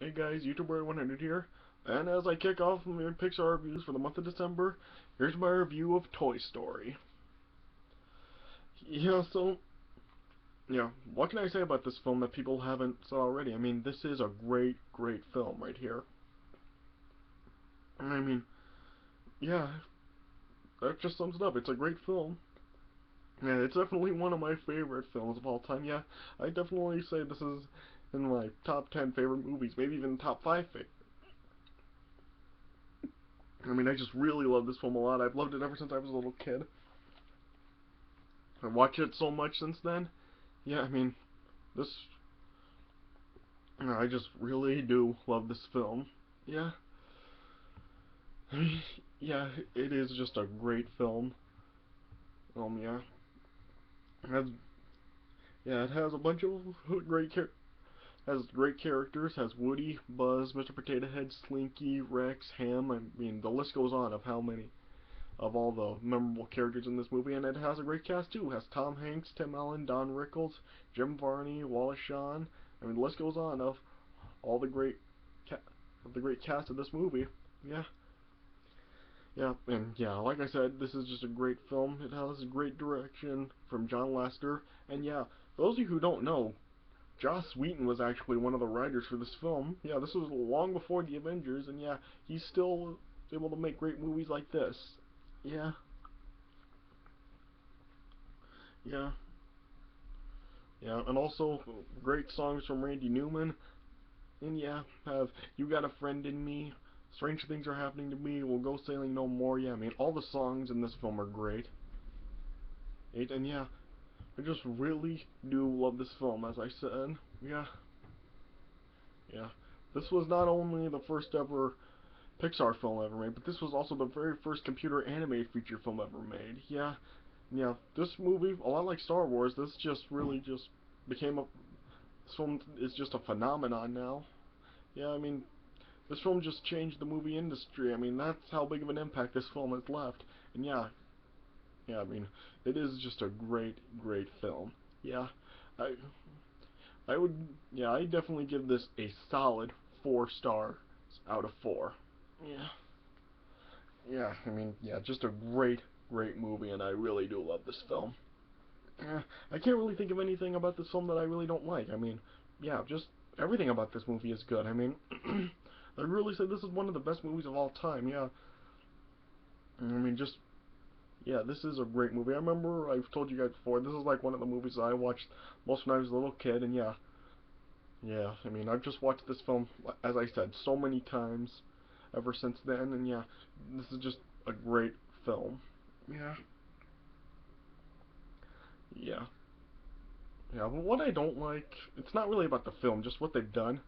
Hey guys, YouTuber 100 here, and as I kick off my Pixar reviews for the month of December, here's my review of Toy Story. Yeah, so, what can I say about this film that people haven't saw already? I mean, this is a great, great film right here. I mean, yeah, that just sums it up. It's a great film. Yeah, it's definitely one of my favorite films of all time. Yeah, I definitely say this is in my top 10 favorite movies, maybe even top 5 favorite. I mean, I just really love this film a lot. I've loved it ever since I was a little kid. I watched it so much since then. Yeah, I mean, this. I just really do love this film. Yeah, I mean, yeah, it is just a great film. Yeah, it has, yeah, it has a bunch of has great characters. Has Woody, Buzz, Mr. Potato Head, Slinky, Rex, Ham. I mean, the list goes on of how many of all the memorable characters in this movie, and it has a great cast too. It has Tom Hanks, Tim Allen, Don Rickles, Jim Varney, Wallace Shawn. I mean, the list goes on of all the great cast of this movie. Yeah, yeah, and yeah, like I said, this is just a great film. It has a great direction from John Lasseter, and yeah, those of you who don't know, Joss Whedon was actually one of the writers for this film. Yeah, this was long before the Avengers, and yeah, he's still able to make great movies like this. Yeah, yeah, yeah, and also great songs from Randy Newman. And yeah, have You Got a Friend in Me, Strange Things Are Happening to Me, We'll Go Sailing No More. Yeah, I mean, all the songs in this film are great. And yeah, I just really do love this film, as I said. Yeah, yeah. This was not only the first ever Pixar film ever made, but this was also the very first computer animated feature film ever made. Yeah, yeah. This movie, a lot like Star Wars, this just really just became a. This film is just a phenomenon now. Yeah, I mean, this film just changed the movie industry. I mean, that's how big of an impact this film has left. And yeah, yeah, I mean, it is just a great, great film. Yeah, I, I would, yeah, I definitely give this a solid 4 stars out of 4. Yeah, yeah, I mean, yeah, just a great, great movie, and I really do love this film. Yeah, I can't really think of anything about this film that I really don't like. I mean, yeah, just everything about this movie is good. I mean, I really say this is one of the best movies of all time. Yeah, I mean, just yeah, this is a great movie. I remember I've told you guys before. This is like one of the movies that I watched most when I was a little kid, and yeah, yeah. I mean, I've just watched this film, as I said, so many times ever since then, and yeah, this is just a great film. Yeah, yeah, yeah. But what I don't like, it's not really about the film, just what they've done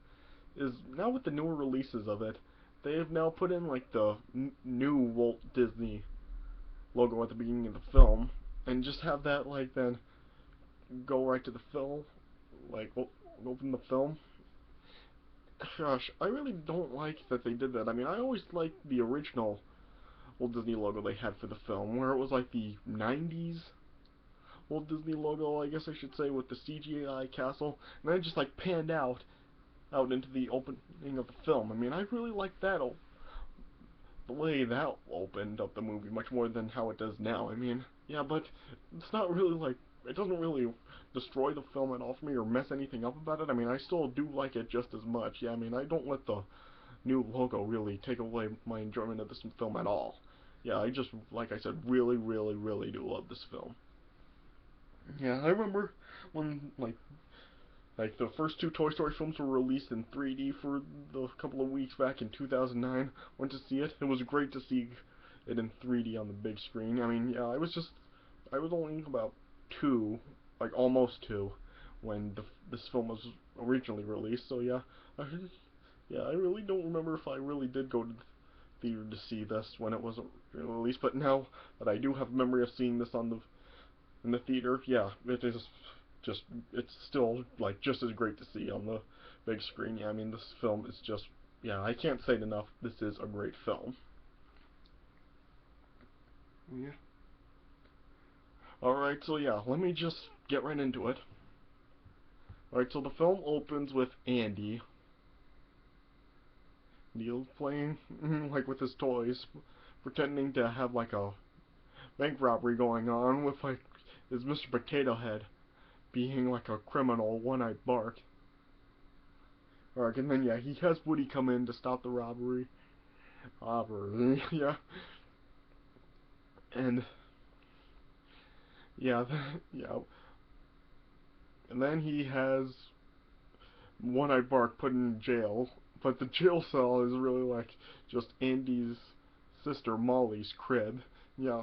is now with the newer releases of it, they have now put in like the new Walt Disney logo at the beginning of the film, and just have that like then go right to the film, like open the film. Gosh, I really don't like that they did that. I mean, I always liked the original Walt Disney logo they had for the film, where it was like the '90s Walt Disney logo, I guess I should say, with the CGI castle, and then it just like panned out into the opening of the film. I mean, I really like that the way that opened up the movie much more than how it does now. I mean, yeah, but it's not really like it doesn't really destroy the film at all for me or mess anything up about it. I mean, I still do like it just as much. Yeah, I mean, I don't let the new logo really take away my enjoyment of this film at all. Yeah, I just like I said, really, really, really do love this film. Yeah, I remember when like the first two Toy Story films were released in 3D for the couple of weeks back in 2009. Went to see it. It was great to see it in 3D on the big screen. I mean, yeah, I was only about 2, like almost 2, when this film was originally released. So yeah, I, yeah, I really don't remember if I really did go to the theater to see this when it was released. But now that I do have a memory of seeing this on the in the theater, yeah, it is just it's still like just as great to see on the big screen. Yeah, I mean this film is just yeah, I can't say it enough. This is a great film. Yeah. All right, so yeah, let me just get right into it. All right, so the film opens with Andy. Neil playing like with his toys, pretending to have like a bank robbery going on with like his Mr. Potato Head being like a criminal, one-eyed Bark. Alright, and then yeah, he has Woody come in to stop the robbery. Robbery, yeah. And yeah, yeah. And then he has One-Eyed Bark put in jail, but the jail cell is really like just Andy's sister Molly's crib. Yeah,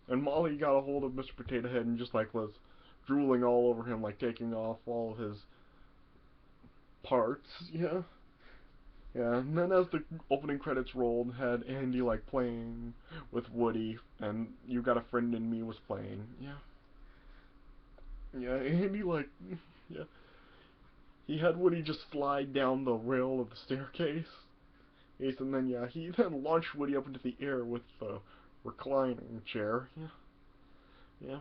and Molly got a hold of Mr. Potato Head and just like was drooling all over him, like taking off all of his parts. Yeah, yeah. And then as the opening credits rolled, had Andy like playing with Woody, and You Got a Friend in Me was playing. Yeah, yeah. Andy like, yeah. He had Woody just slide down the rail of the staircase. And then yeah, he then launched Woody up into the air with the reclining chair. Yeah, yeah.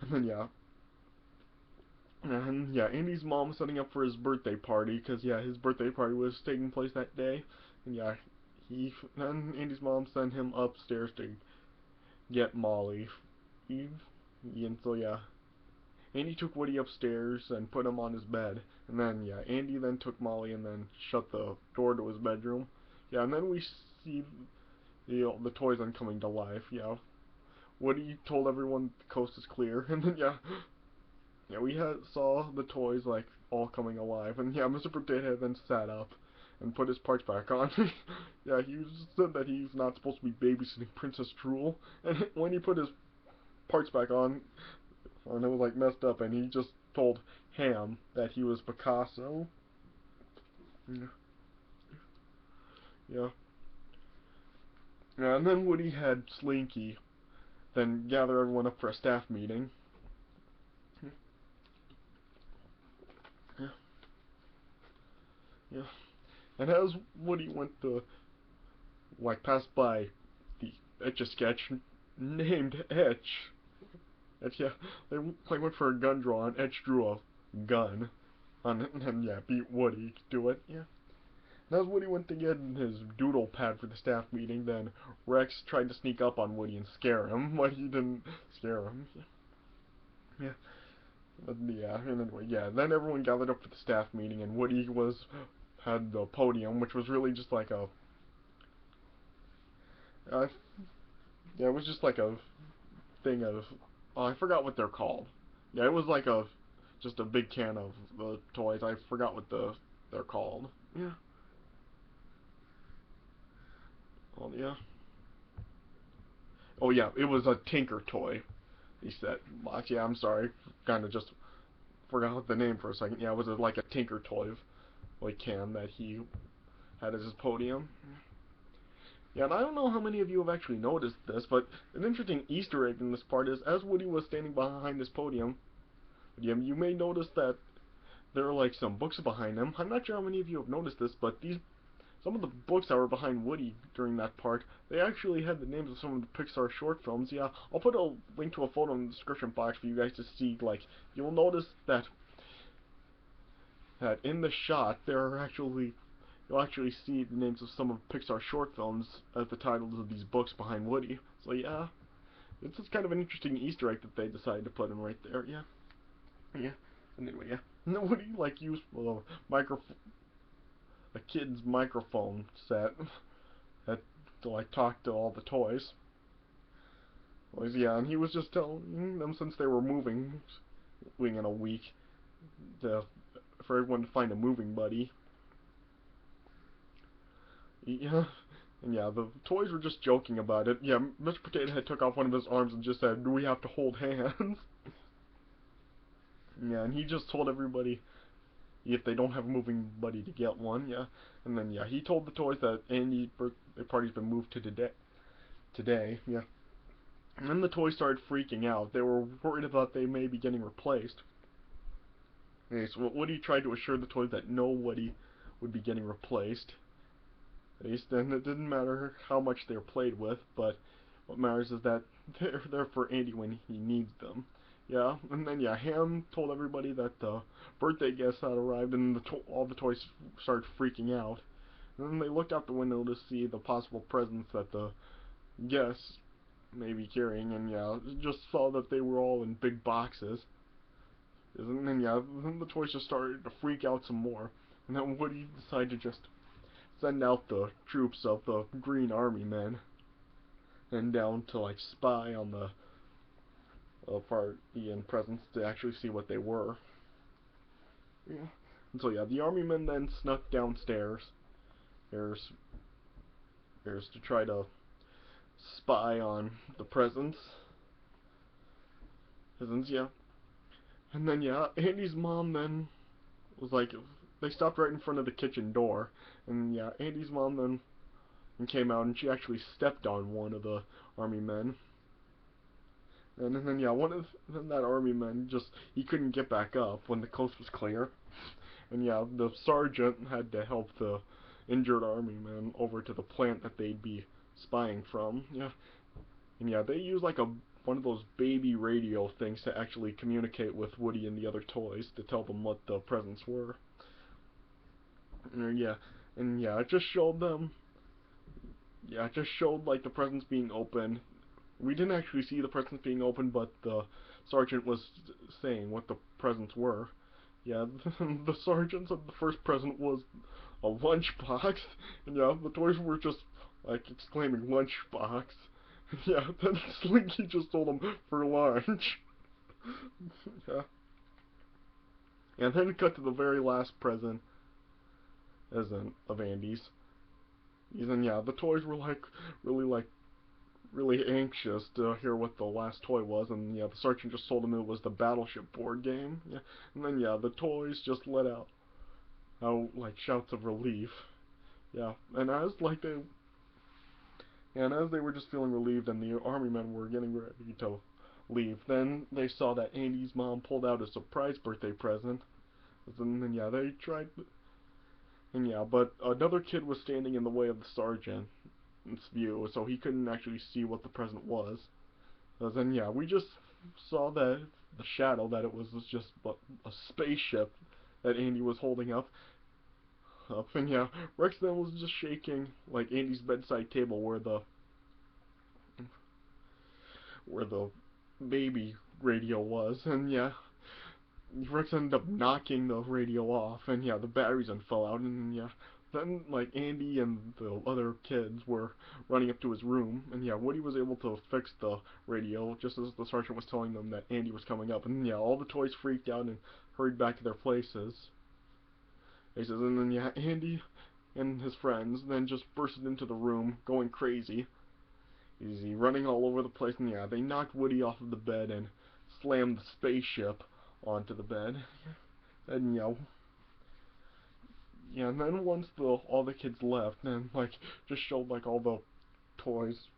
And then yeah, and yeah, Andy's mom was setting up for his birthday party because yeah, his birthday party was taking place that day. And yeah, then Andy's mom sent him upstairs to get Molly. He, and so yeah, Andy took Woody upstairs and put him on his bed. And then yeah, Andy then took Molly and then shut the door to his bedroom. Yeah, and then we see the toys then coming to life. Yeah, Woody told everyone the coast is clear, and then yeah, we saw the toys like all coming alive, and yeah, Mr. Potato Head then sat up and put his parts back on. Yeah, he said that he's not supposed to be babysitting Princess Drool, and when he put his parts back on, and it was like messed up, and he just told Ham that he was Picasso. Yeah, yeah, yeah, and then Woody had Slinky then gather everyone up for a staff meeting. Yeah, yeah. And as Woody went to like pass by the Etch-a-Sketch named Etch, yeah, they like went for a gun draw and Etch drew a gun on it and yeah, beat Woody to do it. Yeah. And as Woody went to get his doodle pad for the staff meeting, then Rex tried to sneak up on Woody and scare him, but he didn't scare him. Yeah. But yeah, and anyway, yeah, then everyone gathered up for the staff meeting and Woody had the podium, which was really just like a uh, yeah, it was just like a thing of oh, I forgot what they're called. Yeah, it was like just a big can of the toys. I forgot what they're called. Yeah. Oh yeah. Oh yeah, it was a Tinker toy. He said, yeah, I'm sorry, kind of just forgot the name for a second. Yeah, it was like a Tinker toy like can that he had as his podium. Yeah, and I don't know how many of you have actually noticed this, but an interesting Easter egg in this part is as Woody was standing behind this podium, you may notice that there are like some books behind him. I'm not sure how many of you have noticed this, but some of the books that were behind Woody during that part, they actually had the names of some of the Pixar short films. Yeah, I'll put a link to a photo in the description box for you guys to see. Like, you'll notice that in the shot there are you'll actually see the names of some of Pixar short films as the titles of these books behind Woody. So yeah, it's just kind of an interesting Easter egg that they decided to put in right there. Yeah, yeah. And anyway, yeah. And then Woody like used a kid's microphone set that to like talk to all the toys. Well, yeah, and he was just telling them since they were moving in a week to, for everyone to find a moving buddy. Yeah, and yeah, the toys were just joking about it. Yeah, Mr. Potato Head took off one of his arms and just said, "Do we have to hold hands?" Yeah, and he just told everybody if they don't have a moving buddy to get one. Yeah, and then yeah, he told the toys that Andy's birthday party's been moved to today. Yeah. And then the toys started freaking out. They were worried about they may be getting replaced. Okay, so Woody tried to assure the toys that nobody would be getting replaced. At least then it didn't matter how much they're played with, but what matters is that they're there for Andy when he needs them. Yeah, and then yeah, Ham told everybody that the birthday guests had arrived, and all the toys started freaking out. And then they looked out the window to see the possible presents that the guests may be carrying, and yeah, just saw that they were all in big boxes. And then yeah, then the toys just started to freak out some more. And then Woody decided to just send out the troops of the Green Army men and down to like spy on the party and presents to actually see what they were. Yeah. And so yeah, the army men then snuck downstairs. There's to try to spy on the presents. Presents, yeah. And then yeah, Andy's mom then was like, they stopped right in front of the kitchen door, and yeah, Andy's mom then came out and she actually stepped on one of the army men. And then yeah, then that army man just he couldn't get back up when the coast was clear. And yeah, the sergeant had to help the injured army man over to the plant that they'd be spying from. Yeah. And yeah, they use like one of those baby radio things to actually communicate with Woody and the other toys to tell them what the presents were. And yeah, it just showed them. Yeah, it just showed like the presents being open. We didn't actually see the presents being opened, but the sergeant was saying what the presents were. Yeah, the sergeant said the first present was a lunchbox, and yeah, the toys were just like exclaiming lunchbox. Yeah, then Slinky just told him for lunch. Yeah. And then it cut to the very last present, as in of Andy's. And yeah, the toys were like really anxious to hear what the last toy was, and yeah, the sergeant just told him it was the Battleship board game. Yeah, and then yeah, the toys just let out like shouts of relief. Yeah, and as they were just feeling relieved, and the army men were getting ready to leave, then they saw that Andy's mom pulled out a surprise birthday present. And then yeah, they tried, and yeah, but another kid was standing in the way of the sergeant's view, so he couldn't actually see what the present was. Then yeah, we just saw the shadow that it was just a spaceship that Andy was holding up. And yeah, Rex then was just shaking like Andy's bedside table where the baby radio was, and yeah, Rex ended up knocking the radio off, and yeah, the batteries then fell out, and yeah, then like Andy and the other kids were running up to his room, and yeah, Woody was able to fix the radio just as the sergeant was telling them that Andy was coming up, and yeah, all the toys freaked out and hurried back to their places. He says, and then yeah, Andy and his friends then just bursted into the room, going crazy. He's running all over the place, and yeah, they knocked Woody off of the bed and slammed the spaceship onto the bed. And yeah, and then once all the kids left, then like just showed like all the toys,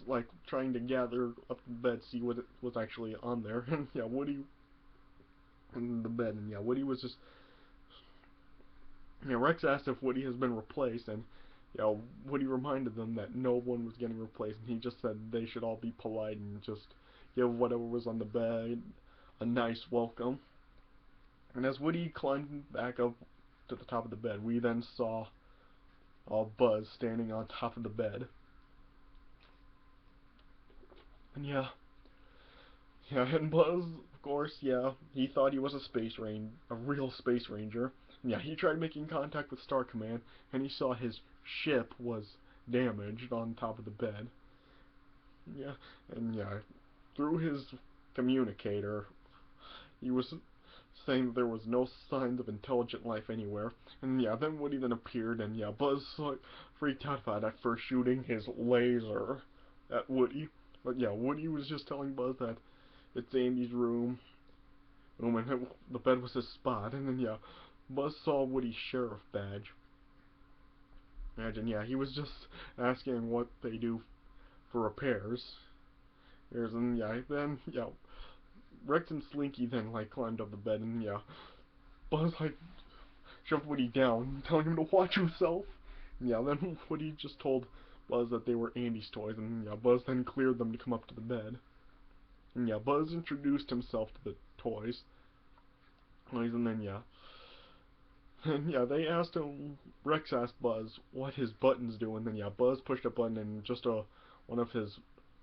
like trying to gather up the bed, see what it was actually on there. And yeah, Woody in the bed, and yeah, Woody was just. Yeah, Rex asked if Woody has been replaced, and Woody reminded them that no one was getting replaced, and he just said they should all be polite and just give whatever was on the bed a nice welcome. And as Woody climbed back up to the top of the bed, we then saw Buzz standing on top of the bed. And yeah, and Buzz, of course, yeah, he thought he was a real space ranger. And yeah, he tried making contact with Star Command, and he saw his ship was damaged on top of the bed. Yeah, and yeah, through his communicator, he was saying that there was no signs of intelligent life anywhere. And yeah, then Woody then appeared, and yeah, Buzz like freaked out about at first shooting his laser at Woody. But yeah, Woody was just telling Buzz that it's Andy's room, and the bed was his spot. And then yeah, Buzz saw Woody's sheriff badge. Imagine, yeah, he was just asking what they do for repairs. And yeah, then yeah, Rex and Slinky then like climbed up the bed, and yeah, Buzz like shoved Woody down, telling him to watch himself. And yeah, then Woody just told Buzz that they were Andy's toys, and yeah, Buzz then cleared them to come up to the bed. And yeah, Buzz introduced himself to the toys. And then yeah, And yeah, they asked him, Rex asked Buzz what his buttons do, and then yeah, Buzz pushed a button and just one of his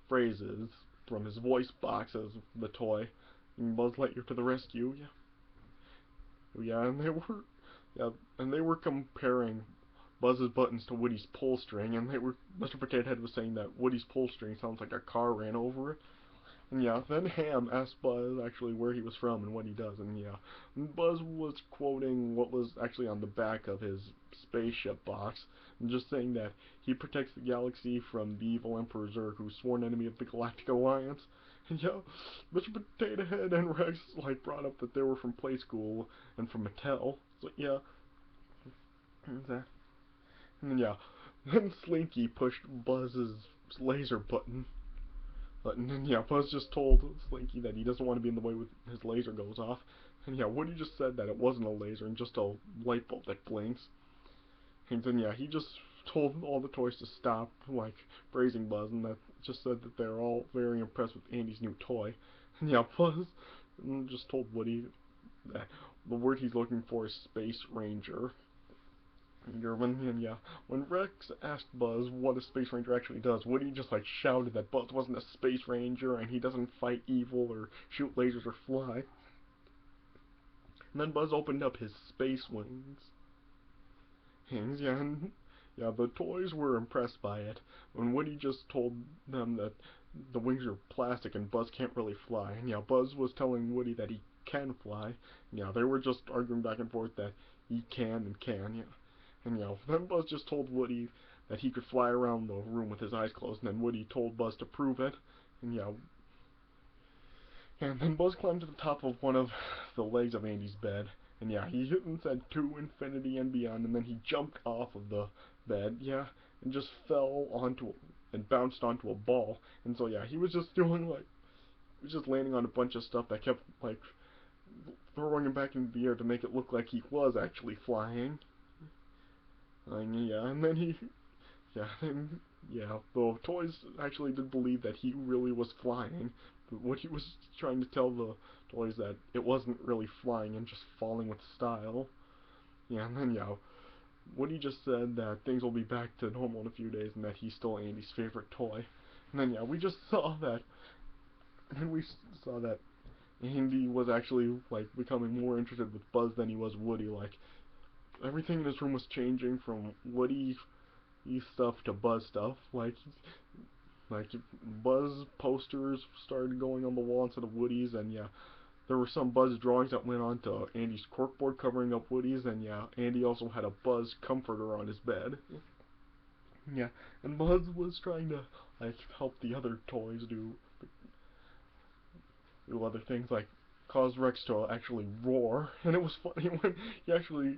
phrases from his voice box as the toy. And Buzz Lightyear to the rescue, yeah, yeah, and they were comparing Buzz's buttons to Woody's pull string, and Mr. Potato Head was saying that Woody's pull string sounds like a car ran over it. And yeah, then Ham asked Buzz actually where he was from and what he does, and yeah, Buzz was quoting what was actually on the back of his spaceship box, and just saying that he protects the galaxy from the evil Emperor Zurg, who's sworn enemy of the Galactic Alliance. And yeah, Mr. Potato Head and Rex like brought up that they were from Play School and from Mattel. So yeah, and that, and then yeah, then Slinky pushed Buzz's laser button, and yeah, Buzz just told Slinky that he doesn't want to be in the way when his laser goes off. And yeah, Woody just said that it wasn't a laser and just a light bulb that blinks. And then yeah, he just told all the toys to stop, like, praising Buzz, and that just said that they're all very impressed with Andy's new toy. And yeah, Buzz just told Woody that the word he's looking for is Space Ranger. And yeah, when Rex asked Buzz what a Space Ranger actually does, Woody just like shouted that Buzz wasn't a Space Ranger and he doesn't fight evil or shoot lasers or fly. And then Buzz opened up his space wings. Yeah, the toys were impressed by it. When Woody just told them that the wings are plastic and Buzz can't really fly. And yeah, Buzz was telling Woody that he can fly. Yeah, they were just arguing back and forth that he can and can. Yeah. And yeah, then Buzz just told Woody that he could fly around the room with his eyes closed, and then Woody told Buzz to prove it. And yeah, and then Buzz climbed to the top of one of the legs of Andy's bed. And yeah, he hit and said to infinity and beyond, and then he jumped off of the bed, yeah, and just fell onto and bounced onto a ball. And so yeah, he was just doing like, he was just landing on a bunch of stuff that kept like throwing him back into the air to make it look like he was actually flying. Yeah, and then yeah, and yeah, the toys actually did believe that he really was flying. But what he was trying to tell the toys that it wasn't really flying and just falling with style. Yeah, and then yeah, Woody just said that things will be back to normal in a few days and that he's still Andy's favorite toy. And then yeah, we just saw that, and we saw that Andy was actually like becoming more interested with Buzz than he was Woody. Like everything in his room was changing from Woody stuff to Buzz stuff. Like Buzz posters started going on the wall instead of Woody's, and yeah, there were some Buzz drawings that went onto Andy's corkboard covering up Woody's, and yeah, Andy also had a Buzz comforter on his bed. Yeah, and Buzz was trying to like help the other toys do other things like cause Rex to actually roar, and it was funny when he actually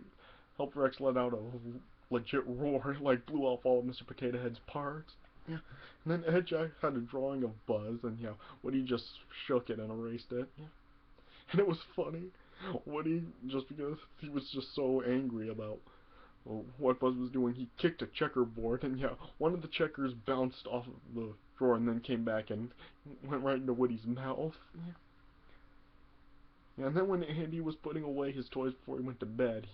helped Rex let out a legit roar, like blew off all of Mr. Potato Head's parts. Yeah, and then Edge had a drawing of Buzz, and yeah, Woody just shook it and erased it. Yeah, and it was funny. Woody, just because he was just so angry about what Buzz was doing, he kicked a checkerboard, and yeah, one of the checkers bounced off of the drawer and then came back and went right into Woody's mouth. Yeah. Yeah, and then when Andy was putting away his toys before he went to bed,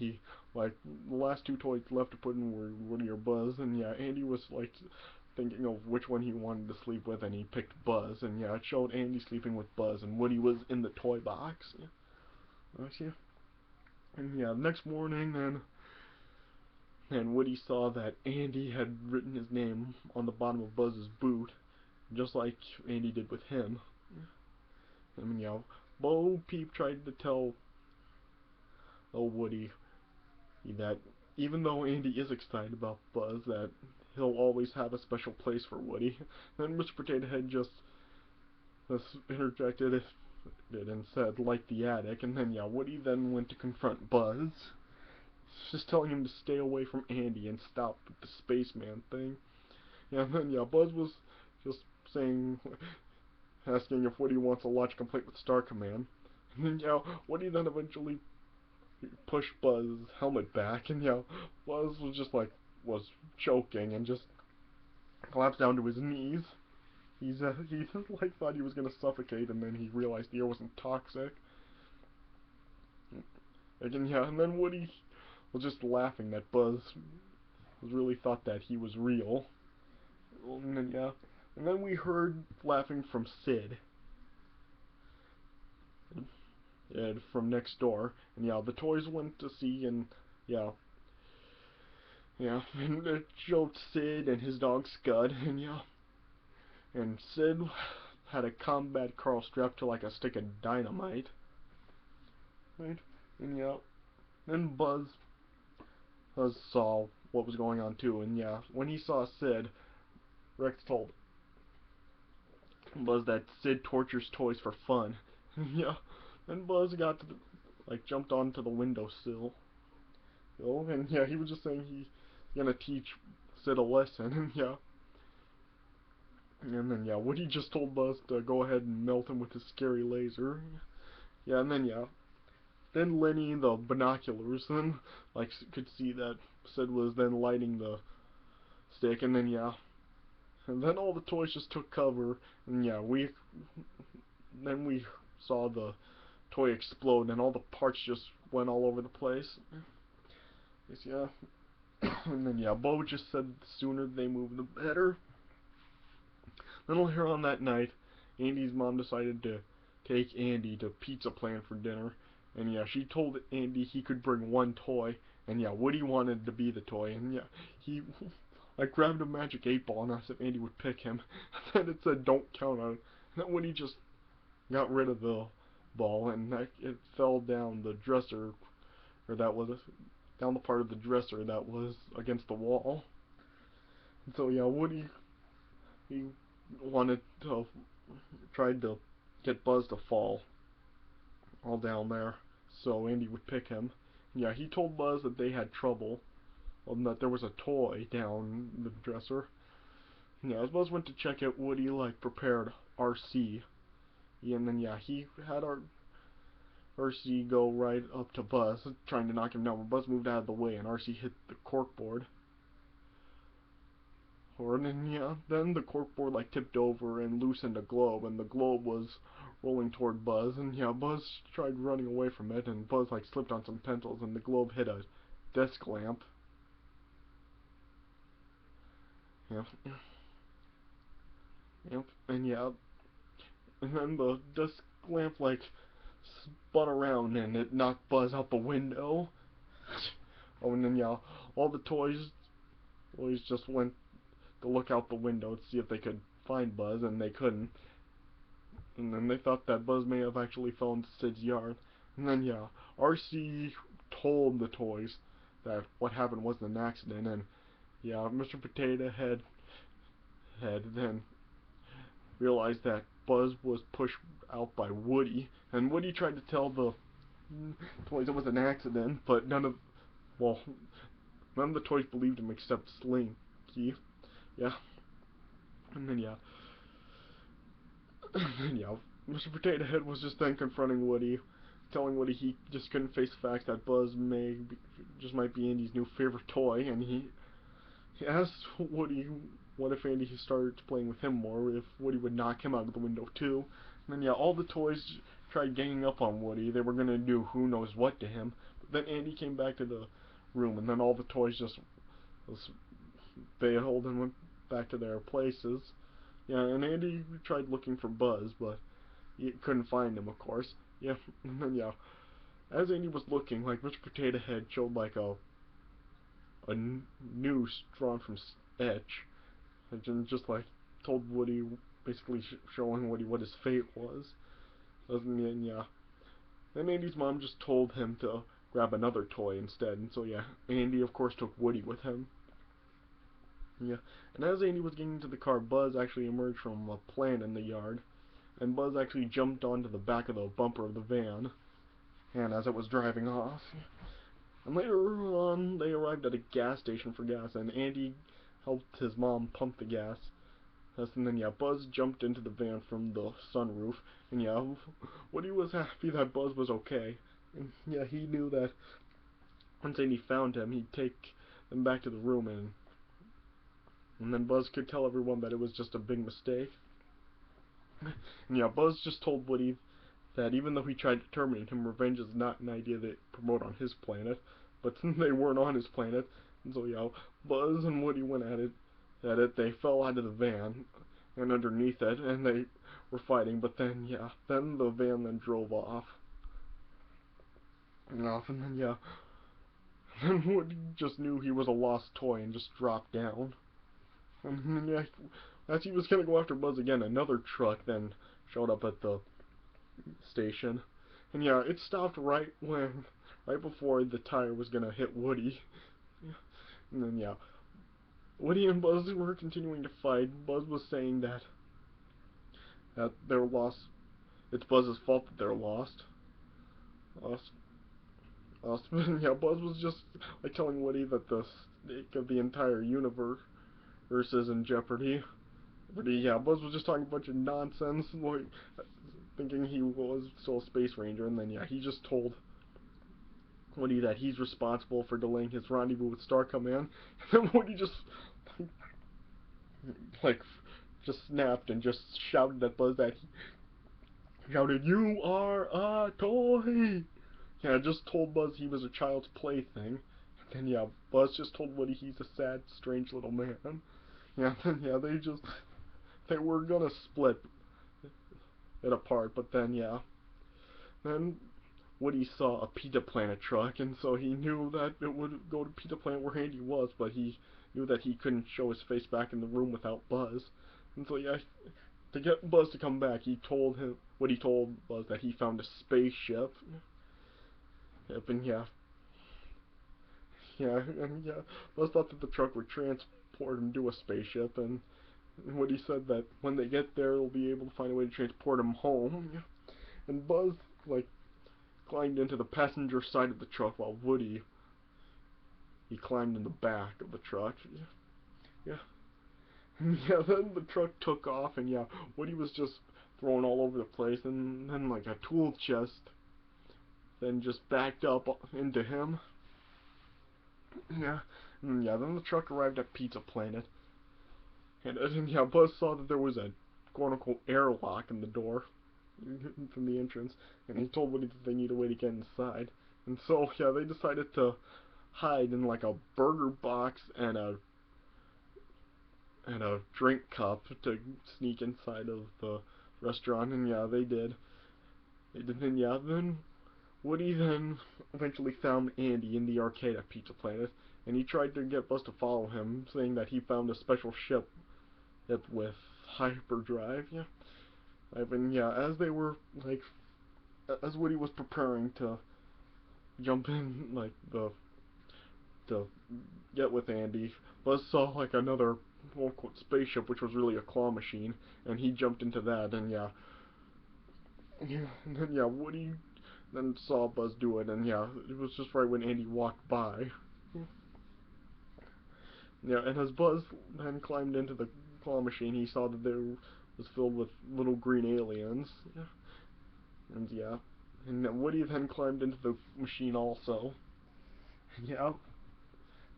like, the last two toys left to put in were Woody or Buzz, and yeah, Andy was, like, thinking of which one he wanted to sleep with, and he picked Buzz, and yeah, it showed Andy sleeping with Buzz, and Woody was in the toy box. Yeah. And yeah, next morning, and Woody saw that Andy had written his name on the bottom of Buzz's boot, just like Andy did with him. I mean, yeah, Bo Peep tried to tell Woody that even though Andy is excited about Buzz, that he'll always have a special place for Woody. Then Mr. Potato Head just interjected it and said, like the attic, and then yeah, Woody then went to confront Buzz, just telling him to stay away from Andy and stop with the spaceman thing. Yeah, and then yeah, Buzz was just saying, asking if Woody wants a launch complete with Star Command. And then yeah, Woody then eventually pushed Buzz's helmet back, and yeah, Buzz was just like, was choking and just collapsed down to his knees. He like thought he was gonna suffocate, and then he realized the air wasn't toxic. And yeah, and then Woody was just laughing that Buzz really thought that he was real. And then, yeah. And then we heard laughing from Sid. And from next door. And yeah, the toys went to see, and yeah. Yeah, and it showed Sid and his dog Scud, and yeah. And Sid had a combat car strapped to like a stick of dynamite. Right? And yeah. Then Buzz saw what was going on too, and yeah, when he saw Sid, Rex told Buzz that Sid tortures toys for fun. Yeah. Then Buzz got to jumped onto the windowsill. And yeah, he was just saying he's gonna teach Sid a lesson, and yeah. And then yeah, Woody just told Buzz to go ahead and melt him with his scary laser. Yeah, and then yeah. Then Lenny, the binoculars, then could see that Sid was then lighting the stick, and then yeah. And then all the toys just took cover, and yeah, we saw the toy explode, and all the parts just went all over the place. Yes, yeah. And then yeah, Bo just said the sooner they move, the better. Then later on that night, Andy's mom decided to take Andy to Pizza Plant for dinner, and yeah, she told Andy he could bring one toy, and yeah, Woody wanted to be the toy, and yeah, he grabbed a magic 8-ball and asked if Andy would pick him. And then it said don't count on it. And then Woody just got rid of the ball, and it fell down the dresser, or that was down the part of the dresser that was against the wall. And so yeah, Woody, he wanted to tried to get Buzz to fall all down there so Andy would pick him. Yeah, he told Buzz that they had trouble, that there was a toy down the dresser. Yeah, as Buzz went to check it, Woody prepared RC. Yeah, and then yeah, he had RC go right up to Buzz, trying to knock him down, but Buzz moved out of the way and RC hit the corkboard. And then yeah, then the corkboard tipped over and loosened a globe, and the globe was rolling toward Buzz, and yeah, Buzz tried running away from it, and Buzz slipped on some pencils, and the globe hit a desk lamp. Yep. Yep. And yeah, and then the desk lamp spun around and it knocked Buzz out the window. Oh, and then yeah, all the toys just went to look out the window to see if they could find Buzz, and they couldn't. And then they thought that Buzz may have actually fell into Sid's yard. And then yeah, RC told the toys that what happened wasn't an accident, and yeah, Mr. Potato Head then realized that Buzz was pushed out by Woody, and Woody tried to tell the toys it was an accident, but none of the toys believed him except Slinky. Yeah. And then yeah. Mr. Potato Head was just then confronting Woody, telling Woody he just couldn't face the fact that Buzz might be Andy's new favorite toy, and he asked Woody what if Andy started playing with him more, if Woody would knock him out of the window too. And then yeah, all the toys tried ganging up on Woody. They were gonna do who knows what to him. But then Andy came back to the room, and then all the toys just bailed and went back to their places. Yeah, and Andy tried looking for Buzz, but he couldn't find him, of course. Yeah, and then yeah, as Andy was looking, Mr. Potato Head showed a noose drawn from Etch, and just told Woody, basically showing Woody what his fate was. And yeah, then Andy's mom just told him to grab another toy instead, and so yeah, Andy of course took Woody with him. Yeah, and as Andy was getting into the car, Buzz actually emerged from a plant in the yard, and Buzz actually jumped onto the back of the bumper of the van, and as it was driving off. And later on, they arrived at a gas station for gas, and Andy helped his mom pump the gas. And then yeah, Buzz jumped into the van from the sunroof, and yeah, Woody was happy that Buzz was okay. And yeah, he knew that once Andy found him, he'd take them back to the room, and then Buzz could tell everyone that it was just a big mistake. And yeah, Buzz just told Woody that even though he tried to terminate him, revenge is not an idea they promote on his planet. but they weren't on his planet. And so yeah, Buzz and Woody went at it. They fell out of the van and underneath it, and they were fighting. But then yeah, then the van then drove off. And off, and then yeah, then Woody just knew he was a lost toy and just dropped down. And then yeah, as he was gonna go after Buzz again, another truck then showed up at the station. And yeah, it stopped right before the tire was gonna hit Woody. And then yeah, Woody and Buzz were continuing to fight. Buzz was saying that they're lost. It's Buzz's fault that they're lost. Lost. Lost. Yeah, Buzz was just like telling Woody that the stake of the entire universe is in jeopardy. But yeah, Buzz was just talking a bunch of nonsense, like thinking he was still a space ranger, and then yeah, he just told Woody that he's responsible for delaying his rendezvous with Star Command. And then Woody just like just snapped and just shouted at Buzz that he shouted, "You are a toy!" Yeah, just told Buzz he was a child's plaything. And then yeah, Buzz just told Woody he's a sad, strange little man. Yeah, then yeah, they were gonna split it apart, but then yeah, then Woody saw a Pizza Planet truck, and so he knew that it would go to Pizza Planet where Andy was, but he knew that he couldn't show his face back in the room without Buzz. And so yeah, to get Buzz to come back, he told Buzz that he found a spaceship. Yep, and yeah, Buzz thought that the truck would transport him to a spaceship, and Woody said that when they get there, they'll be able to find a way to transport him home. And Buzz, like, climbed into the passenger side of the truck while Woody, he climbed in the back of the truck. Yeah. Yeah, then the truck took off, and yeah, Woody was just thrown all over the place, and then like a tool chest then just backed up into him. Yeah. And yeah, then the truck arrived at Pizza Planet. And yeah, Buzz saw that there was a quote-unquote airlock in the door from the entrance, and he told Woody that they need a way to get inside. And so, yeah, they decided to hide in like a burger box and a drink cup to sneak inside of the restaurant, and yeah, they did. And yeah, then Woody then eventually found Andy in the arcade at Pizza Planet, and he tried to get Buzz to follow him, saying that he found a special ship with hyperdrive. Yeah, and yeah, as they were like, as Woody was preparing to jump in, like to get with Andy, Buzz saw like another quote spaceship, which was really a claw machine, and he jumped into that, and and then yeah, Woody then saw Buzz do it, and yeah, it was just right when Andy walked by. Yeah, and as Buzz then climbed into the claw machine, he saw that there was filled with little green aliens. Yeah. And yeah, and Woody then climbed into the machine also. Yeah.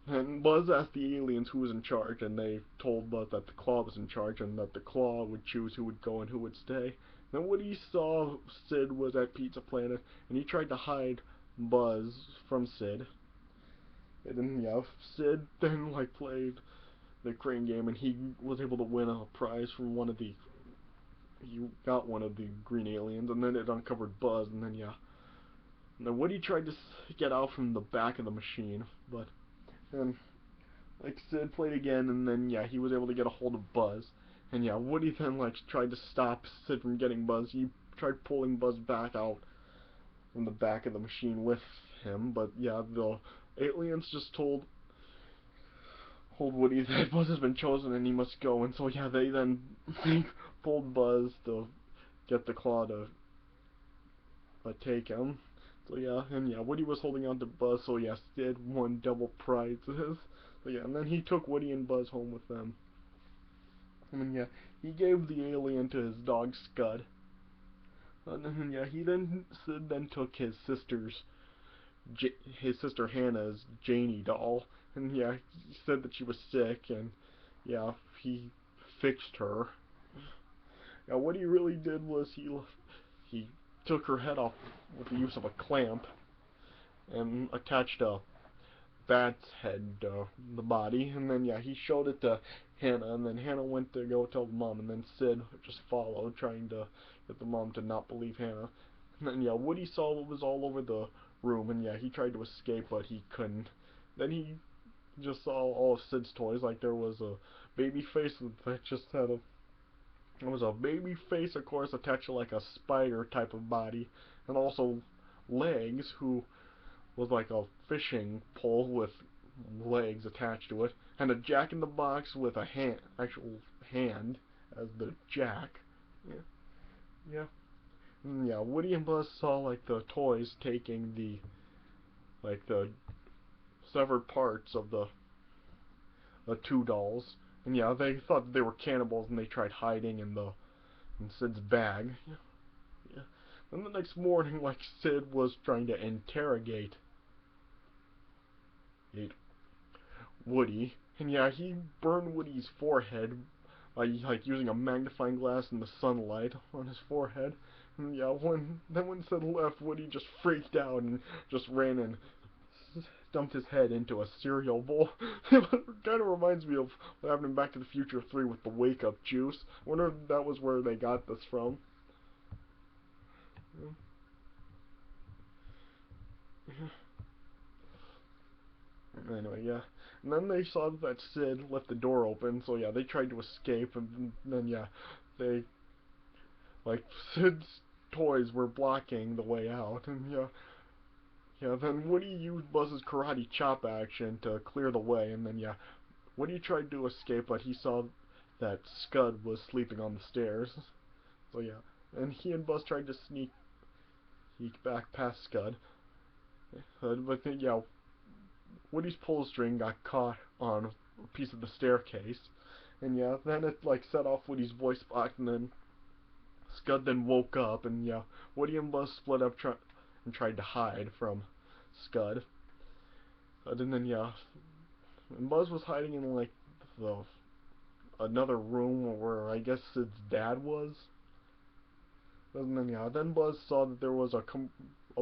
And Buzz asked the aliens who was in charge, and they told Buzz that the Claw was in charge, and that the Claw would choose who would go and who would stay. Then Woody saw Sid was at Pizza Planet, and he tried to hide Buzz from Sid. And then yeah, Sid then like played the crane game, and he was able to win a prize from he got one of the green aliens, and then it uncovered Buzz, and then yeah. And then Woody tried to get out from the back of the machine, but and like Sid played again, and then yeah, he was able to get a hold of Buzz. And yeah, Woody then like tried to stop Sid from getting Buzz. He tried pulling Buzz back out from the back of the machine with him, but yeah, the aliens just told Woody that Buzz has been chosen and he must go. And so yeah, they then pulled Buzz to get the Claw to take him. So yeah, and yeah, Woody was holding on to Buzz, so yeah, Sid won double prizes. So yeah, and then he took Woody and Buzz home with them. And yeah, he gave the alien to his dog Scud. And then yeah, Sid then took his sister Hannah's Janie doll, and yeah, he said that she was sick, and yeah, he fixed her. Now what he really did was he took her head off with the use of a clamp and attached a bat's head, the body, and then yeah, he showed it to Hannah, and then Hannah went to go tell the mom, and then Sid just followed, trying to get the mom to not believe Hannah. And then yeah, Woody saw what was all over the room, and yeah, he tried to escape, but he couldn't. Then he just saw all of Sid's toys, like there was a baby face that just had a it was a baby face, of course, attached to like a spider type of body, and also legs, who was like a fishing pole with legs attached to it, and a Jack in the Box with a actual hand as the Jack. Yeah, yeah, yeah. Woody and Buzz saw like the toys taking the severed parts of the two dolls, and yeah, they thought that they were cannibals, and they tried hiding in Sid's bag. Yeah, yeah. Then the next morning, like Sid was trying to interrogate Woody, and yeah, he burned Woody's forehead by like using a magnifying glass in the sunlight on his forehead. And yeah, when Sid left, Woody just freaked out and just ran and dumped his head into a cereal bowl. It kind of reminds me of what happened in Back to the Future 3 with the wake up juice. I wonder if that was where they got this from. Anyway, yeah. And then they saw that Sid left the door open, so yeah, they tried to escape, and then yeah, they, like, Sid's toys were blocking the way out, and yeah, yeah, then Woody used Buzz's karate chop action to clear the way, and then yeah, Woody tried to escape, but he saw that Scud was sleeping on the stairs, so yeah, and he and Buzz tried to sneak back past Scud, but then yeah, Woody's pull string got caught on a piece of the staircase, and yeah, then it like set off Woody's voice box, and then Scud then woke up, and yeah, Woody and Buzz split up and tried to hide from Scud. And then yeah, and Buzz was hiding in like the another room where I guess Sid's dad was. And then yeah, then Buzz saw that there was a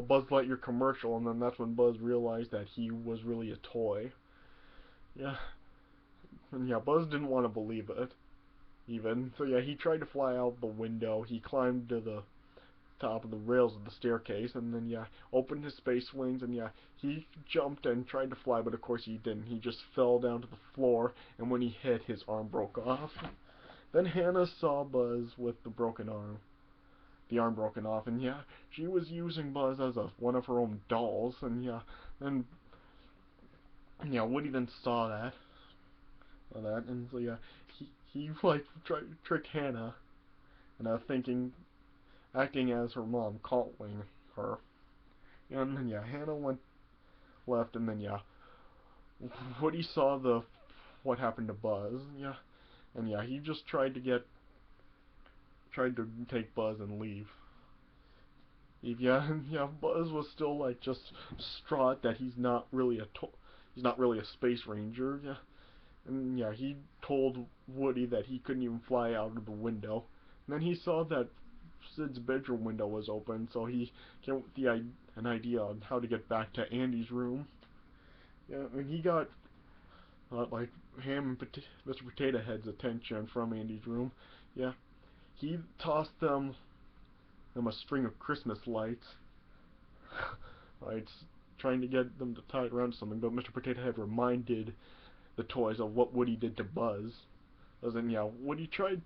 Buzz Lightyear commercial, and then that's when Buzz realized that he was really a toy. Yeah, and yeah, Buzz didn't want to believe it, even. So yeah, he tried to fly out the window. He climbed to the top of the rails of the staircase, and then yeah, opened his space wings, and yeah, he jumped and tried to fly, but of course he didn't. He just fell down to the floor, and when he hit, his arm broke off. Then Hannah saw Buzz with the arm broken off, and yeah, she was using Buzz as one of her own dolls, and yeah, and yeah, Woody then saw and so yeah, he like tried to trick Hannah, and acting as her mom, calling her, and then yeah, Hannah went left, and then yeah, Woody saw what happened to Buzz, yeah, and yeah, he just tried to take Buzz and leave. Yeah, and yeah, Buzz was still like just distraught that he's not really a space ranger, yeah. And yeah, he told Woody that he couldn't even fly out of the window. And then he saw that Sid's bedroom window was open, so he came up with an idea on how to get back to Andy's room. Yeah, and he got like Ham and Mr. Potato Head's attention from Andy's room. Yeah, he tossed them a string of Christmas lights. Right, trying to get them to tie it around something, but Mr. Potato Head reminded the toys of what Woody did to Buzz. As in, yeah, Woody tried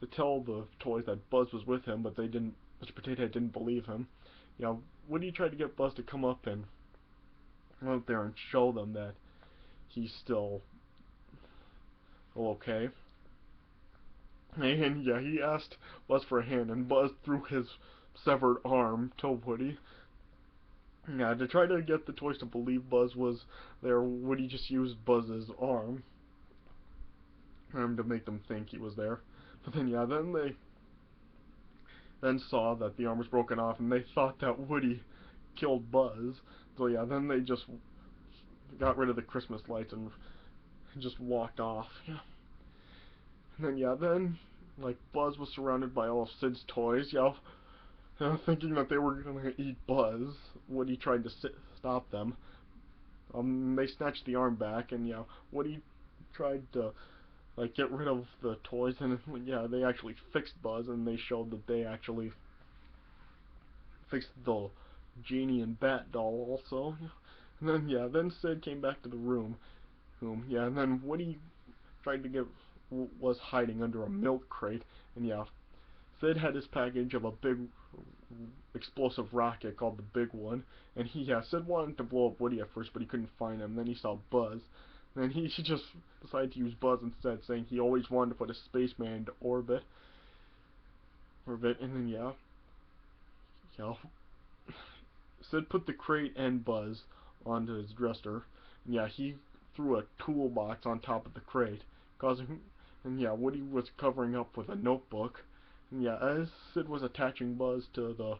to tell the toys that Buzz was with him, but they didn't. Mr. Potato Head didn't believe him. Yeah, Woody tried to get Buzz to come up and out there and show them that he's still okay. And yeah, he asked Buzz for a hand, and Buzz threw his severed arm to Woody. Yeah, to try to get the toys to believe Buzz was there, Woody just used Buzz's arm to make them think he was there. But then yeah, then they saw that the arm was broken off, and they thought that Woody killed Buzz. So yeah, then they just got rid of the Christmas lights and just walked off. Yeah. And then yeah, like Buzz was surrounded by all of Sid's toys. Yeah, thinking that they were gonna eat Buzz. Woody tried to stop them, They snatched the arm back, and yeah, Woody tried to like get rid of the toys, and yeah, they actually fixed Buzz, and they showed that they actually fixed the genie and bat doll also. And then yeah, then Sid came back to the room. Yeah, and then Woody tried to get was hiding under a milk crate, and yeah, Sid had his package of a big explosive rocket called the Big One, and yeah, Sid wanted to blow up Woody at first, but he couldn't find him. Then he saw Buzz, and then he just decided to use Buzz instead, saying he always wanted to put a spaceman into orbit, and then yeah, Sid put the crate and Buzz onto his dresser, and yeah, he threw a toolbox on top of the crate, causing, and yeah, Woody was covering up with a notebook, and yeah, as Sid was attaching Buzz to the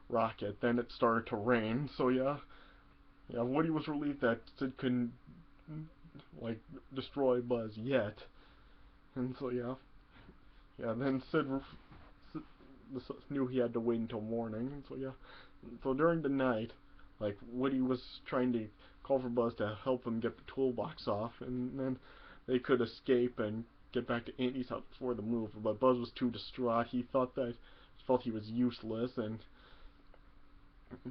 rocket, then it started to rain, so yeah, Woody was relieved that Sid couldn't, like, destroy Buzz yet, and so yeah, then Sid knew he had to wait until morning, and so yeah, so during the night, like, Woody was trying to call for Buzz to help him get the toolbox off, and then they could escape and get back to Andy's house before the move, but Buzz was too distraught. He felt he was useless, and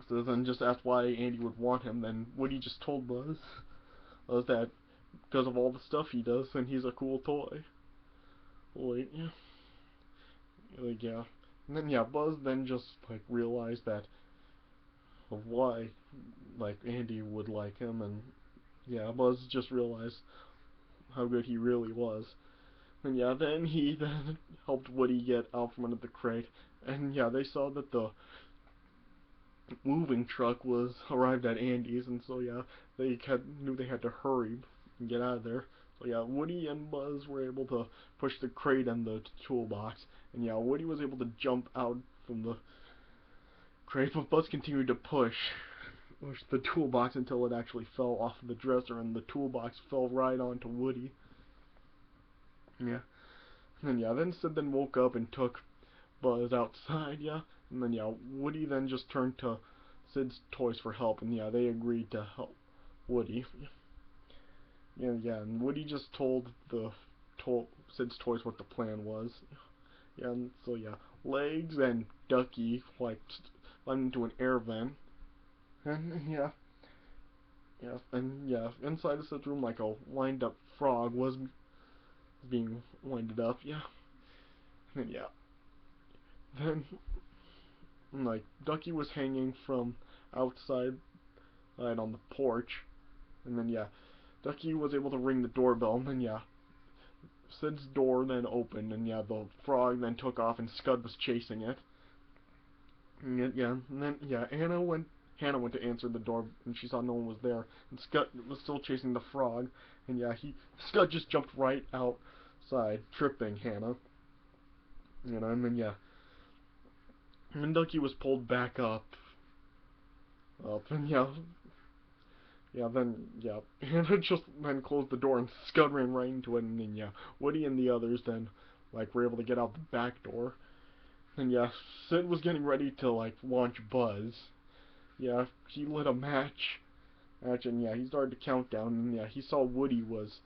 so then just asked why Andy would want him. Then Woody just told Buzz that because of all the stuff he does, and he's a cool toy. Wait, yeah, like, yeah. And then yeah, Buzz then just like realized that of why like Andy would like him, and yeah, Buzz just realized how good he really was. And yeah, then he then helped Woody get out from under the crate, and yeah, they saw that the moving truck was arrived at Andy's, and so yeah, knew they had to hurry and get out of there. So yeah, Woody and Buzz were able to push the crate and the toolbox, and yeah, Woody was able to jump out from the crate, but Buzz continued to push the toolbox until it actually fell off of the dresser, and the toolbox fell right onto Woody. Yeah, and yeah, then Sid then woke up and took Buzz outside. Yeah, and then yeah, Woody then just turned to Sid's toys for help, and yeah, they agreed to help Woody. Yeah, and Woody just told Sid's toys what the plan was. Yeah, and so yeah, Legs and Ducky like went into an air vent, and yeah, inside of Sid's room like a wind up frog was being winded up. Yeah, and yeah, then like Ducky was hanging from outside on the porch, and then yeah, Ducky was able to ring the doorbell, and then yeah, Sid's door then opened, and yeah, the frog then took off, and Scud was chasing it. And yeah, and then yeah, Hannah went to answer the door, and she saw no one was there, and Scud was still chasing the frog, and yeah, Scud just jumped right outside, tripping Hannah. And then yeah, and Ducky was pulled back up, and yeah, Hannah just then closed the door, and Scud ran right into it, and then yeah, Woody and the others then like were able to get out the back door, and yeah, Sid was getting ready to like launch Buzz. Yeah, he lit a match, and yeah, he started to count down, and yeah, he saw Woody was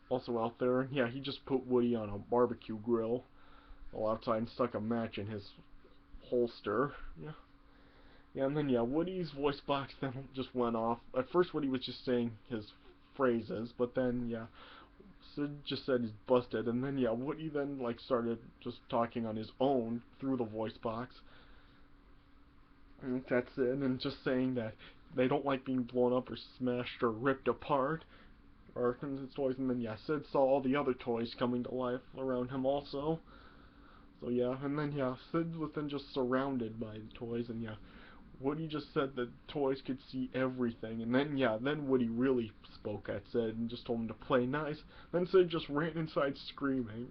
also out there, and yeah, he just put Woody on a barbecue grill while outside and stuck a match in his holster. Yeah. Yeah, and then yeah, Woody's voice box then just went off. At first, Woody was just saying his phrases, but then yeah, Sid just said he's busted, and then yeah, Woody then like started just talking on his own through the voice box. And that's it, and just saying that they don't like being blown up or smashed or ripped apart or his toys. And then yeah, Sid saw all the other toys coming to life around him also. So yeah, and then yeah, Sid was then just surrounded by the toys, and yeah, Woody just said that toys could see everything, and then yeah, then Woody really spoke at Sid and just told him to play nice. Then Sid just ran inside screaming,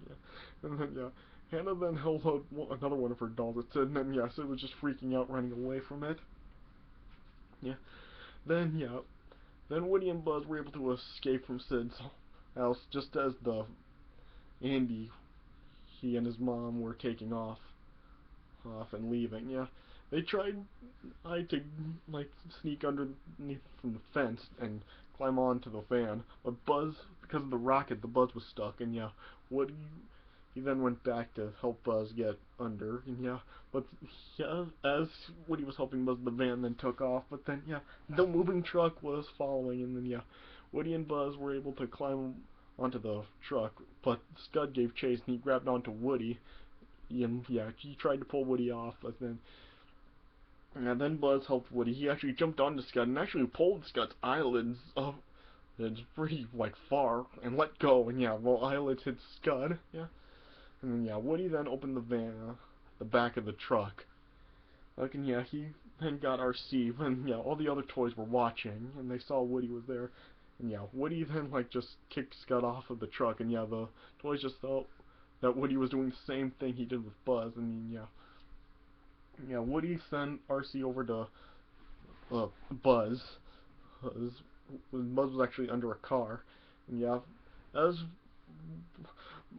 and then yeah, Hannah then held out another one of her dolls at Sid, and then yeah, Sid was just freaking out, running away from it. Yeah, then yeah, then Woody and Buzz were able to escape from Sid's house just as the Andy, he and his mom were taking off and leaving. Yeah, they tried to like sneak underneath from the fence and climb onto the van, but Buzz, because of the rocket, the Buzz was stuck, and yeah, Woody, he then went back to help Buzz get under, and yeah, but yeah, as Woody was helping Buzz, the van then took off, but then yeah, the moving truck was following, and then yeah, Woody and Buzz were able to climb onto the truck, but Scud gave chase, and he grabbed onto Woody, and yeah, he tried to pull Woody off, but then and then Buzz helped Woody. He actually jumped onto Scud and actually pulled Scud's eyelids up. It's pretty like far and let go. And yeah, well, eyelids hit Scud. Yeah, and then yeah, Woody then opened the van, the back of the truck. Like and yeah, he then got RC. And yeah, all the other toys were watching and they saw Woody was there. And yeah, Woody then like just kicked Scud off of the truck. And yeah, the toys just thought that Woody was doing the same thing he did with Buzz. And yeah. Yeah, Woody sent RC over to Buzz. Buzz was actually under a car. And yeah, as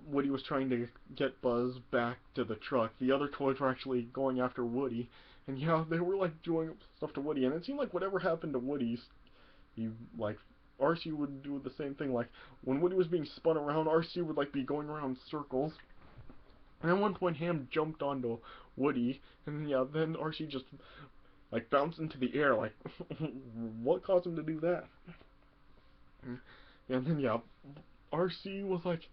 Woody was trying to get Buzz back to the truck, the other toys were actually going after Woody. And yeah, they were like doing stuff to Woody. And it seemed like whatever happened to Woody, he like RC would do the same thing. Like when Woody was being spun around, RC would like be going around circles. And at one point, Ham jumped onto Woody, and yeah, then RC just like bounced into the air. Like, what caused him to do that? And then yeah, RC was like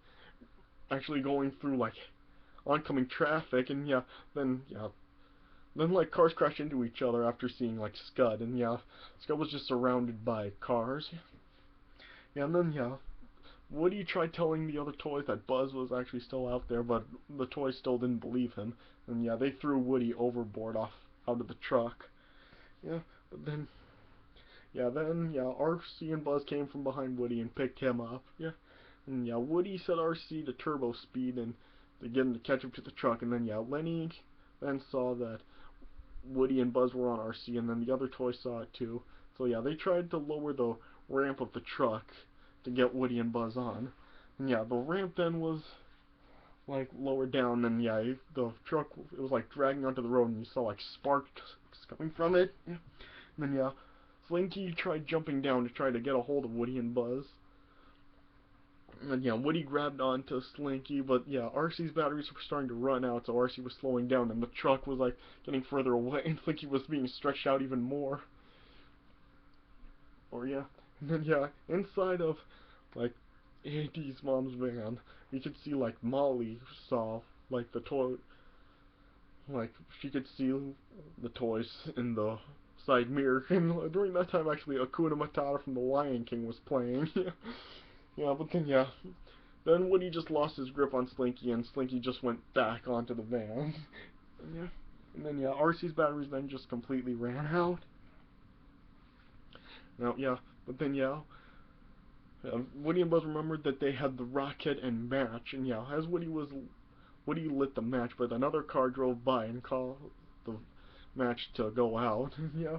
actually going through like oncoming traffic, and yeah, then like cars crashed into each other after seeing like Scud, and yeah, Scud was just surrounded by cars. Yeah, and then yeah. Woody tried telling the other toys that Buzz was actually still out there, but the toys still didn't believe him. And yeah, they threw Woody overboard out of the truck. Yeah, but then RC and Buzz came from behind Woody and picked him up. Yeah, and yeah, Woody set RC to turbo speed and to get him to catch up to the truck. And then yeah, Lenny then saw that Woody and Buzz were on RC, and then the other toys saw it too. So yeah, they tried to lower the ramp of the truck to get Woody and Buzz on. And yeah, the ramp then was like lower down, and yeah, the truck, it was like dragging onto the road, and you saw like sparks coming from it. Yeah. And then yeah, Slinky tried jumping down to try to get a hold of Woody and Buzz. And yeah, Woody grabbed onto Slinky, but yeah, RC's batteries were starting to run out, so RC was slowing down, and the truck was like getting further away, and Slinky was being stretched out even more. Or yeah, and then yeah, inside of like Andy's mom's van, you could see like Molly saw like the toy, like she could see the toys in the side mirror, and during that time actually Hakuna Matata from The Lion King was playing. Yeah, but then Woody just lost his grip on Slinky, and Slinky just went back onto the van. And then yeah, RC's batteries then just completely ran out. Now yeah, but then yeah, Woody and Buzz remembered that they had the rocket and match, and yeah, as Woody lit the match, but another car drove by and caused the match to go out. Yeah,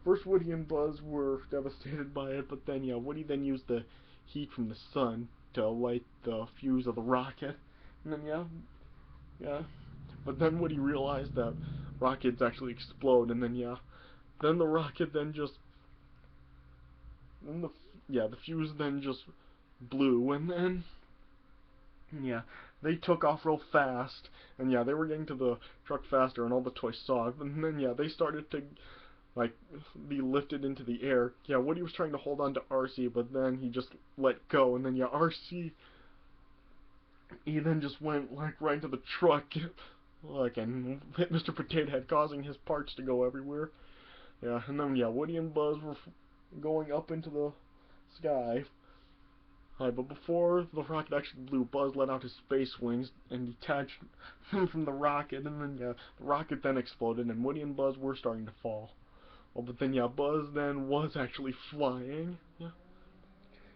first Woody and Buzz were devastated by it, but then yeah, Woody then used the heat from the sun to light the fuse of the rocket, and then yeah, but then Woody realized that rockets actually explode, and then yeah, then the rocket then just then the fuse then just blew, and then yeah, they took off real fast, and yeah, they were getting to the truck faster, and all the toys saw it, and then yeah, they started to like be lifted into the air. Yeah, Woody was trying to hold on to RC, but then he just let go, and then yeah, RC, he then just went like right into the truck, like, and hit Mr. Potato Head, causing his parts to go everywhere. Yeah, and then yeah, Woody and Buzz were going up into the sky. But before the rocket actually blew, Buzz let out his space wings and detached him from the rocket, and then yeah, the rocket then exploded, and Woody and Buzz were starting to fall. Well, but then yeah, Buzz then was actually flying. Yeah,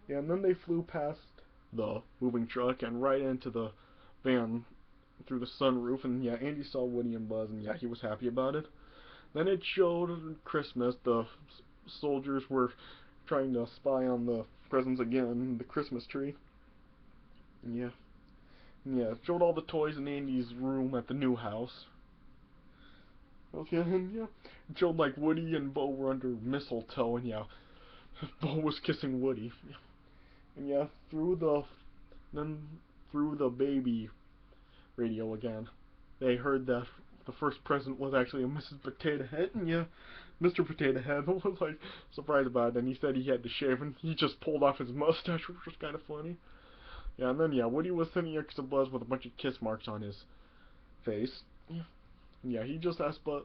yeah, and then they flew past the moving truck and right into the van through the sunroof, and yeah, Andy saw Woody and Buzz, and yeah, he was happy about it. Then it showed Christmas. The soldiers were trying to spy on the presents again, the Christmas tree. And yeah, it showed all the toys in Andy's room at the new house. Okay, and yeah, it showed like Woody and Bo were under mistletoe, and yeah, Bo was kissing Woody. And yeah, then through the baby radio again, they heard that the first present was actually a Mrs. Potato Head, and yeah, Mr. Potato Head was like surprised about it, and he said he had to shave, and he just pulled off his mustache, which was kind of funny. Yeah, and then yeah, Woody was sitting next to Buzz with a bunch of kiss marks on his face. Yeah, he just asked Buzz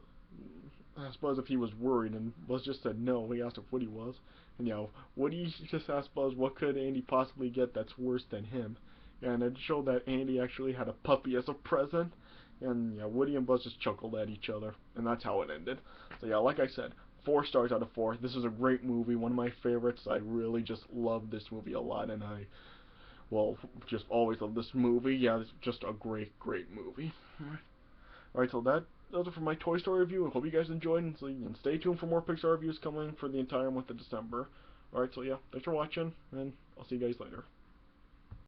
if he was worried, and Buzz just said no. He asked if Woody was, and yeah, Woody just asked Buzz what could Andy possibly get that's worse than him, and it showed that Andy actually had a puppy as a present, and yeah, Woody and Buzz just chuckled at each other, and that's how it ended. So yeah, like I said, 4 stars out of 4. This is a great movie, one of my favorites. I really just love this movie a lot, and I well just always love this movie. Yeah, it's just a great, great movie. Alright, so those are for my Toy Story review. I hope you guys enjoyed, and so you can stay tuned for more Pixar reviews coming for the entire month of December. Alright, so yeah, thanks for watching, and I'll see you guys later.